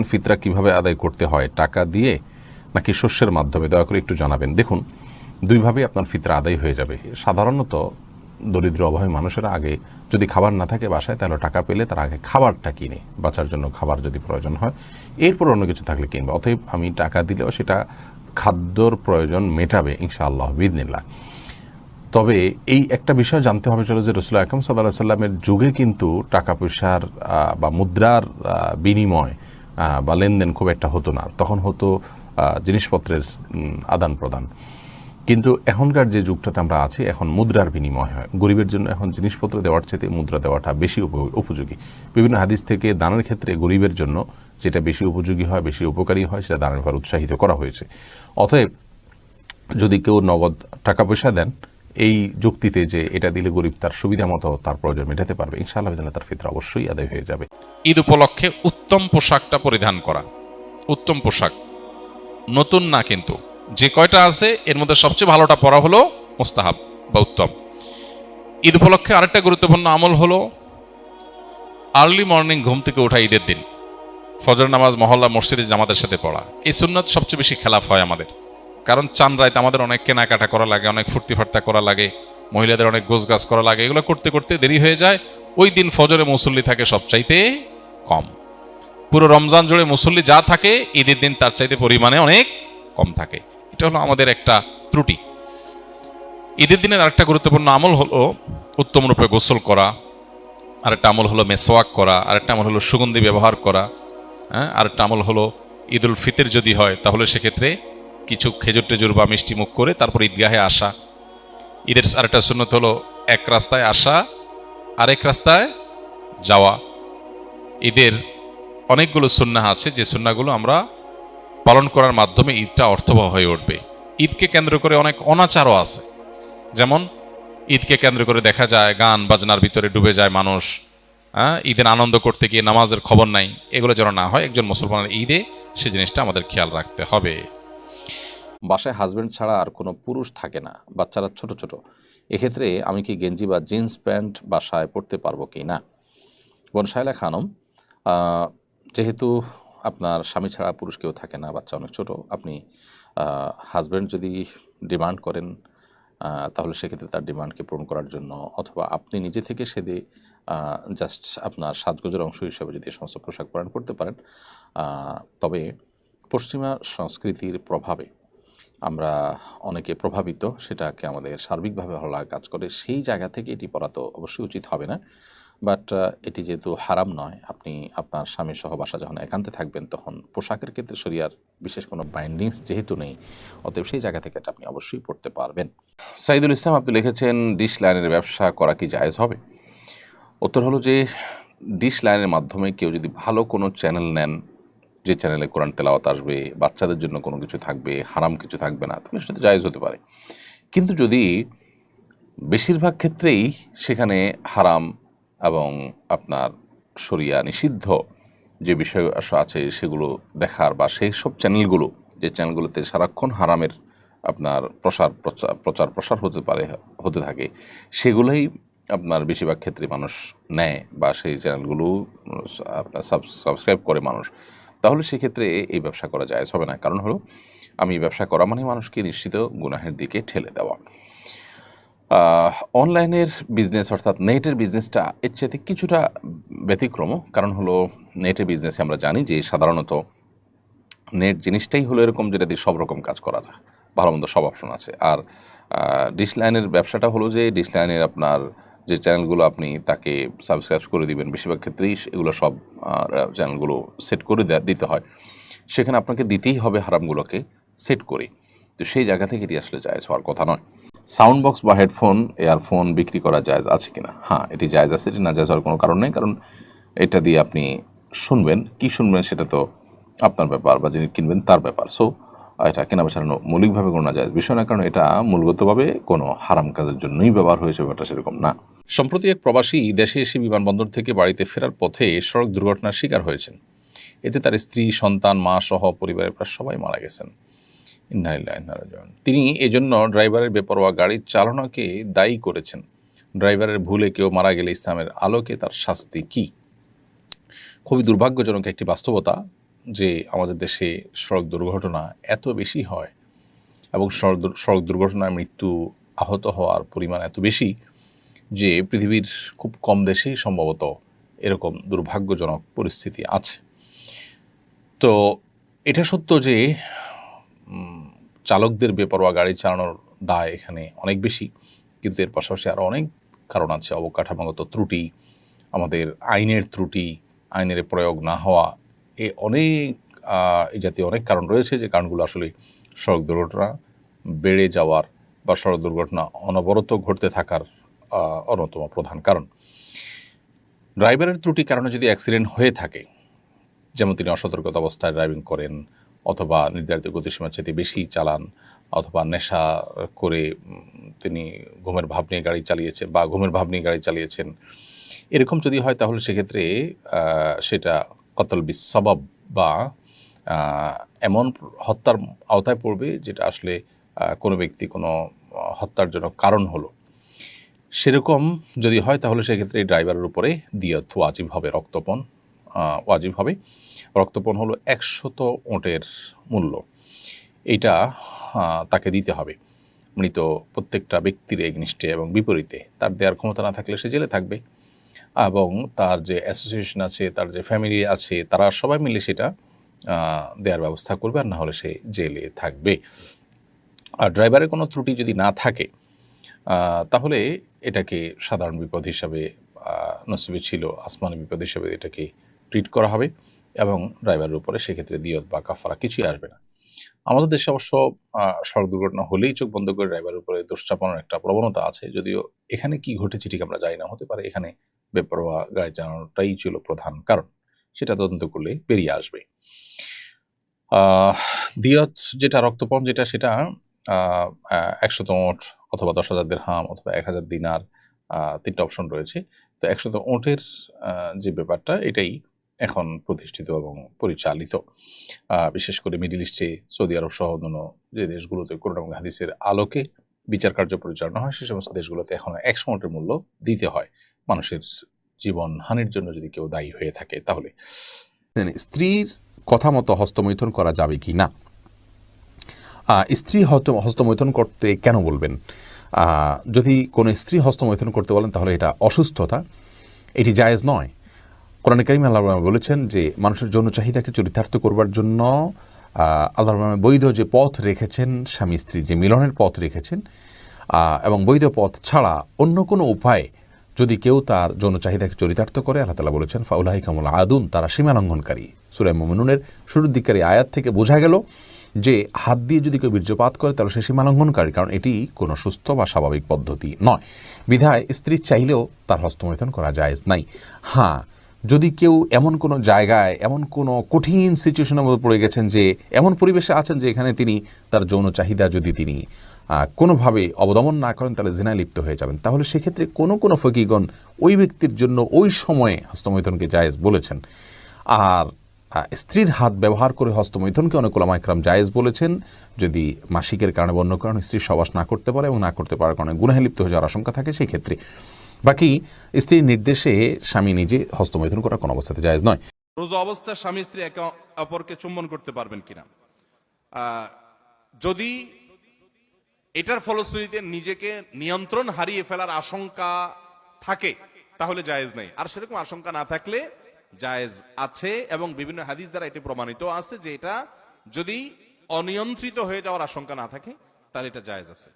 ফিতরা কিভাবে আদায় করতে হয়, টাকা দিয়ে নাকি শস্যের মাধ্যমে, দয়া করে একটু জানাবেন। দেখুন, দুইভাবেই আপনার ফিতরা আদায় হয়ে যাবে। সাধারণত দরিদ্র অভাবী মানুষেরা আগে যদি খাবার না থাকে বাসায়, তাহলে টাকা পেলে তার আগে খাবারটা কিনে, বাঁচার জন্য খাবার যদি প্রয়োজন হয়, এরপর অন্য কিছু থাকলে কিনবে। অতএব আমি টাকা দিলেও সেটা খাদ্যর প্রয়োজন মেটাবে ইনশাআল্লাহ বিইذনিল্লাহ। তবে এই একটা বিষয় জানতে হবে চলো যে রাসূল আকরাম সাল্লাল্লাহু আলাইহি সাল্লামের যুগে কিন্তু টাকা পয়সার বা মুদ্রার বিনিময় বা লেনদেন খুব একটা হতো না। তখন হতো জিনিসপত্রের আদান প্রদান। কিন্তু এখনকার যে যুগটাতে আমরা আছি, এখন মুদ্রার বিনিময় হয়। গরিবের জন্য এখন জিনিসপত্র দেওয়ার চাইতে মুদ্রা দেওয়াটা বেশি উপযোগী। বিভিন্ন হাদিস থেকে দানের ক্ষেত্রে গরিবের জন্য যেটা বেশি উপযোগী হয়, বেশি উপকারী হয়, সেটা দানের ব্যাপারে উৎসাহিত করা হয়েছে। অতএব যদি কেউ নগদ টাকা পয়সা দেন এই যুক্তিতে যে এটা দিলে গরিব তার সুবিধা মতো তার প্রয়োজন মেটাতে পারবে, ইনশাআল্লাহ তার ফিতরা অবশ্যই আদায় হয়ে যাবে। ঈদ উপলক্ষে উত্তম পোশাকটা পরিধান করা, উত্তম পোশাক নতুন না, কিন্তু যে কয়টা আছে এর মধ্যে সবচেয়ে ভালোটা পরা হলো মুস্তাহাব বা উত্তম। ঈদ উপলক্ষে আরেকটা গুরুত্বপূর্ণ আমল হলো আর্লি মর্নিং ঘুম থেকে ওঠা ঈদের দিন, ফজর নামাজ মহল্লা মসজিদে জামাতের সাথে পড়া। এই সুন্নাত সবচেয়ে বেশি খেলাফ হয় আমাদের, কারণ চাঁদ রাইতে আমাদের অনেক কেনাকাটা করা লাগে, অনেক ফুর্তি ফার্তা করা লাগে, মহিলাদের অনেক গোছগাছ করা লাগে। এগুলো করতে করতে দেরি হয়ে যায়। ওই দিন ফজরে মুসল্লি থাকে সবচাইতে কম। পুরো রমজান জুড়ে মুসল্লি যা থাকে, ঈদের দিন তার চাইতে পরিমাণে অনেক কম থাকে। এটা হলো আমাদের একটা ত্রুটি। ঈদের দিনের আরেকটা গুরুত্বপূর্ণ আমল হলো উত্তম রূপে গোসল করা, আরেকটা আমল হলো মেসওয়াক করা, আরেকটা আমল হলো সুগন্ধি ব্যবহার করা, আরেকটা আমল হলো ঈদ উল ফিতর যদি হয় তাহলে সেক্ষেত্রে কিছু খেজুর টেজুর বা মিষ্টি মুখ করে তারপর ঈদগাহে আসা। ঈদের আরেকটা সুন্নত হলো এক রাস্তায় আসা আরেক রাস্তায় যাওয়া। ঈদের অনেকগুলো সুন্নাহ আছে যে সুন্নাহগুলো আমরা পালন করার মাধ্যমে ঈদটা অর্থবহ হয়ে উঠবে। ঈদকে কেন্দ্র করে অনেক অনাচারও আছে, যেমন ঈদকে কেন্দ্র করে দেখা যায় গান বাজনার ভিতরে ডুবে যায় মানুষ। ঈদের আনন্দ করতে গিয়ে নামাজের খবর নাই। এগুলো যেন না হয় একজন মুসলমানের ঈদে, সে জিনিসটা আমাদের খেয়াল রাখতে হবে। বাসায় হাজব্যান্ড ছাড়া আর কোনো পুরুষ থাকে না, বাচ্চারা ছোট ছোট, এক্ষেত্রে আমি কি গেঞ্জি বা জিন্স প্যান্ট বাসায় পরতে পারবো কি না? বোন শায়লা খানম, যেহেতু আপনার স্বামী ছাড়া পুরুষ কেউ থাকে না, বাচ্চা অনেক ছোট, আপনি হাজব্যান্ড যদি ডিমান্ড করেন তাহলে সেক্ষেত্রে তার ডিমান্ডকে পূরণ করার জন্য, অথবা আপনি নিজে থেকে সেদে জাস্ট আপনার সাজগোজের অংশ হিসেবে যদি সমস্ত পোশাক পরিধান করতে পারেন। তবে পশ্চিমা সংস্কৃতির প্রভাবে আমরা অনেকে প্রভাবিত, সেটাকে আমাদের সার্বিকভাবে ভালো লাগা কাজ করে, সেই জায়গা থেকে এটি পরা তো অবশ্যই উচিত হবে না। বাট এটি যেহেতু হারাম নয়, আপনি আপনার স্বামী সহ বাসা যখন একান্তে থাকবেন তখন পোশাকের ক্ষেত্রে শরিয়ার বিশেষ কোনো বাইন্ডিংস যেহেতু নেই, অতএব সেই জায়গা থেকে এটা আপনি অবশ্যই পড়তে পারবেন। সাইদুল ইসলাম, আপনি লিখেছেন ডিশ লাইনের ব্যবসা করা কি জায়েজ হবে? উত্তর হলো যে ডিশ লাইনের মাধ্যমে কেউ যদি ভালো কোনো চ্যানেল নেন, যে চ্যানেলে কোরআন তেলাওয়াত আসবে, বাচ্চাদের জন্য কোনো কিছু থাকবে, হারাম কিছু থাকবে না, তাহলে সেটা জায়েজ হতে পারে। কিন্তু যদি বেশিরভাগ ক্ষেত্রেই সেখানে হারাম এবং আপনার শরিয়া নিষিদ্ধ যে বিষয় আছে সেগুলো দেখার, বা সেই সব চ্যানেলগুলো, যে চ্যানেলগুলোতে সারাক্ষণ হারামের আপনার প্রচার হতে থাকে, সেগুলোই আপনার বেশিরভাগ ক্ষেত্রে মানুষ নেয় বা সেই চ্যানেলগুলো আপনার সাবস্ক্রাইব করে মানুষ, তাহলে সেক্ষেত্রে এই ব্যবসা করা জায়েজ হবে না। কারণ হলো, আমি ব্যবসা করা মানে মানুষকে নিশ্চিত গুনাহের দিকে ঠেলে দেওয়া। অনলাইনের বিজনেস অর্থাৎ নেটের বিজনেসটা এর চাইতে কিছুটা ব্যতিক্রম। কারণ হলো, নেটের বিজনেসে আমরা জানি যে সাধারণত নেট জিনিসটাই হলো এরকম যেটা দিয়ে সব রকম কাজ করা যায়, ভালো মন্দ সব অপশন আছে। আর ডিশ লাইনের ব্যবসাটা হলো যে ডিশ লাইনের আপনার যে চ্যানেলগুলো আপনি তাকে সাবস্ক্রাইব করে দিবেন, বেশিরভাগ ক্ষেত্রেই এগুলো সব চ্যানেলগুলো সেট করে দিতে হয়, সেখানে আপনাকে দিতেই হবে হারামগুলোকে সেট করে। তো সেই জায়গা থেকে এটি আসলে জায়েজ হওয়ার কথা নয়। সাউন্ড বক্স বা হেডফোন, এয়ারফোন বিক্রি করা জায়েজ আছে কিনা? হ্যাঁ, এটি জায়েজ আছে, এটি না জায়েজ হওয়ার কোনো কারণ নেই। কারণ এটা দিয়ে আপনি শুনবেন, কি শুনবেন সেটা তো আপনার ব্যাপার, বা যিনি কিনবেন তার ব্যাপার। সো এটা কেনা বেচা মৌলিকভাবে কোনো না জায়েজ বিষয় না, কারণ এটা মূলগতভাবে কোনো হারাম কাজের জন্যই ব্যবহার হয়েছে, ব্যাপারটা সেরকম না। সম্প্রতি এক প্রবাসী দেশে এসে বিমানবন্দর থেকে বাড়িতে ফেরার পথে সড়ক দুর্ঘটনার শিকার হয়েছেন। এতে তার স্ত্রী, সন্তান, মা সহ পরিবারের প্রায় সবাই মারা গেছেন। ইন্না লিল্লাহি ওয়া ইন্না ইলাইহি রাজিউন। তিনি এজন্য ড্রাইভারের বেপরোয়া গাড়ির চালনাকে দায়ী করেছেন। ড্রাইভারের ভুলে কেউ মারা গেলে ইসলামের আলোকে তার শাস্তি কী? খুবই দুর্ভাগ্যজনক একটি বাস্তবতা যে আমাদের দেশে সড়ক দুর্ঘটনা এত বেশি হয় এবং সড়ক দুর্ঘটনায় মৃত্যু আহত হওয়ার পরিমাণ এত বেশি যে পৃথিবীর খুব কম দেশেই সম্ভবত এরকম দুর্ভাগ্যজনক পরিস্থিতি আছে। তো এটা সত্য যে চালকদের বেপরোয়া গাড়ি চালানোর দায় এখানে অনেক বেশি, কিন্তু এর পাশাপাশি আরও অনেক কারণ আছে। অবকাঠামোগত ত্রুটি, আমাদের আইনের ত্রুটি, আইনের প্রয়োগ না হওয়া, এই জাতীয় অনেক কারণ রয়েছে, যে কারণগুলো আসলে সড়ক দুর্ঘটনা বেড়ে যাওয়ার বা সড়ক দুর্ঘটনা অনবরত ঘটতে থাকার অন্যতম প্রধান কারণ। ড্রাইভারের ত্রুটির কারণে যদি অ্যাক্সিডেন্ট হয়ে থাকে, যেমন তিনি অসতর্কতা অবস্থায় ড্রাইভিং করেন, অথবা নির্ধারিত গতিসীমার চেয়ে বেশি চালান, অথবা নেশা করে তিনি ঘুমের ভাব নিয়ে গাড়ি চালিয়েছেন বা ঘুমের ভাব নিয়ে গাড়ি চালিয়েছেন, এরকম যদি হয় তাহলে সেক্ষেত্রে সেটা কতল বিসবাব বা এমন হত্যার আওতায় পড়বে যেটা আসলে কোনো ব্যক্তি কোনো হত্যার জন্য কারণ হলো। সেরকম যদি হয় তাহলে সেক্ষেত্রে এই ড্রাইভারের উপরে দিয়ত ওয়াজিব হবে, রক্তপণ ওয়াজিব হবে। রক্তপণ হলো 100 ওঁটের মূল্য, এইটা তাকে দিতে হবে মৃত প্রত্যেকটা ব্যক্তির এগনিস্টে, এবং বিপরীতে তার দেওয়ার ক্ষমতা না থাকলে সে জেলে থাকবে, এবং তার যে অ্যাসোসিয়েশন আছে, তার যে ফ্যামিলি আছে, তারা সবাই মিলে সেটা দেওয়ার ব্যবস্থা করবে, আর না হলে সে জেলে থাকবে। আর ড্রাইভারের কোনো ত্রুটি যদি না থাকে তাহলে এটাকে সাধারণ বিপদ হিসাবে, নসিবে ছিল আসমানি বিপদ হিসাবে এটাকে ট্রিট করা হবে, এবং ড্রাইভারের উপরে সেক্ষেত্রে দিয়ত বা কাফারা কিছুই আসবে না। আমাদের দেশে অবশ্য সড়ক দুর্ঘটনা হলেই চোখ বন্ধ করে ড্রাইভারের উপরে দোষ চাপানোর একটা প্রবণতা আছে, যদিও এখানে কি ঘটেছে ঠিক আমরা জানি না, হতে পারে এখানে বেপরোয়া গাড়ি চালানোটাই ছিল প্রধান কারণ, সেটা তদন্ত করলে বেরিয়ে আসবে। দিয়ত যেটা, রক্তপণ যেটা, সেটা 100 ওঁট অথবা 10,000 দিরহাম অথবা 1,000 দিনার, 3টা অপশন রয়েছে। তো 100 ওঁটের যে ব্যাপারটা, এটাই এখন প্রতিষ্ঠিত এবং পরিচালিত, বিশেষ করে মিডল ইস্টে, সৌদি আরব সহ অন্যান্য যে দেশগুলোতে কোরআন এবং হাদিসের আলোকে বিচার কার্য পরিচালনা হয়, সে সমস্ত দেশগুলোতে এখন 100 ওঁটের মূল্য দিতে হয় মানুষের জীবন হানির জন্য যদি কেউ দায়ী হয়ে থাকে তাহলে। স্ত্রীর কথা মতো হস্তমৈথুন করা যাবে কি না? স্ত্রী হস্তমৈথুন করতে কেন বলবেন? যদি কোনো স্ত্রী হস্তমৈথুন করতে বলেন তাহলে এটা অসুস্থতা, এটি জায়েজ নয়। কোরআনে কারীমে আল্লাহ বলেছেন যে মানুষের যৌন চাহিদাকে চরিতার্থ করবার জন্য আল্লাহ বৈধ যে পথ রেখেছেন, স্বামী স্ত্রীর যে মিলনের পথ রেখেছেন, এবং বৈধ পথ ছাড়া অন্য কোনো উপায়ে যদি কেউ তার যৌন চাহিদাকে চরিতার্থ করে, আল্লাহ তাআলা বলেছেন ফাউলাইকামুল আদুন, তারা সীমা লঙ্ঘনকারী। সূরা মুমিনুনের শুরুর দিককারী আয়াত থেকে বোঝা গেল যে হাত দিয়ে যদি কেউ বীর্যপাত করে তাহলে সে সীমা লঙ্ঘনকারী, কারণ এটি কোনো সুস্থ বা স্বাভাবিক পদ্ধতি নয়। বিধায় স্ত্রী চাইলেও তার হস্তমৈথুন করা জায়েজ নাই। হ্যাঁ, যদি কেউ এমন কোনো জায়গায়, এমন কোনো কঠিন সিচুয়েশনের মধ্যে পড়ে গেছেন, যে এমন পরিবেশে আছেন যে এখানে তিনি তার যৌন চাহিদা যদি তিনি কোনোভাবে অবদমন না করেন তাহলে জিনায় লিপ্ত হয়ে যাবেন, তাহলে সেক্ষেত্রে কোনো ফকিগণ ওই ব্যক্তির জন্য ওই সময়ে হস্তমৈথুনকে জায়েজ বলেছেন। আর স্ত্রীর হাত ব্যবহার করে হস্তমৈথুনকে অনেক উলামা ইকরাম জায়েজ বলেছেন, যদি মাসিকের কারণে বন্য কারণে স্ত্রীর সহবাস না করতে পারে এবং না করতে পারার কারণে গুনাহে লিপ্ত হয়ে যাওয়ার আশঙ্কা থাকে, সেই ক্ষেত্রে। বাকি স্ত্রীর নির্দেশে স্বামী নিজে হস্তমৈথুন করা কোনো অবস্থাতে জায়েজ নয়। রোজা অবস্থায় স্বামী স্ত্রী একে অপরকে চুম্বন করতে পারবেন কিনা? যদি এটার ফলশ্রুতিতে নিজেকে নিয়ন্ত্রণ হারিয়ে ফেলার আশঙ্কা থাকে তাহলে জায়েজ নেই, আর সেরকম আশঙ্কা না থাকলে জায়েজ আছে, এবং বিভিন্ন হাদিস দ্বারা এটি প্রমাণিত আছে যে এটা যদি অনিয়ন্ত্রিত হয়ে যাওয়ার আশঙ্কা না থাকে তাহলে এটা জায়েজ আছে।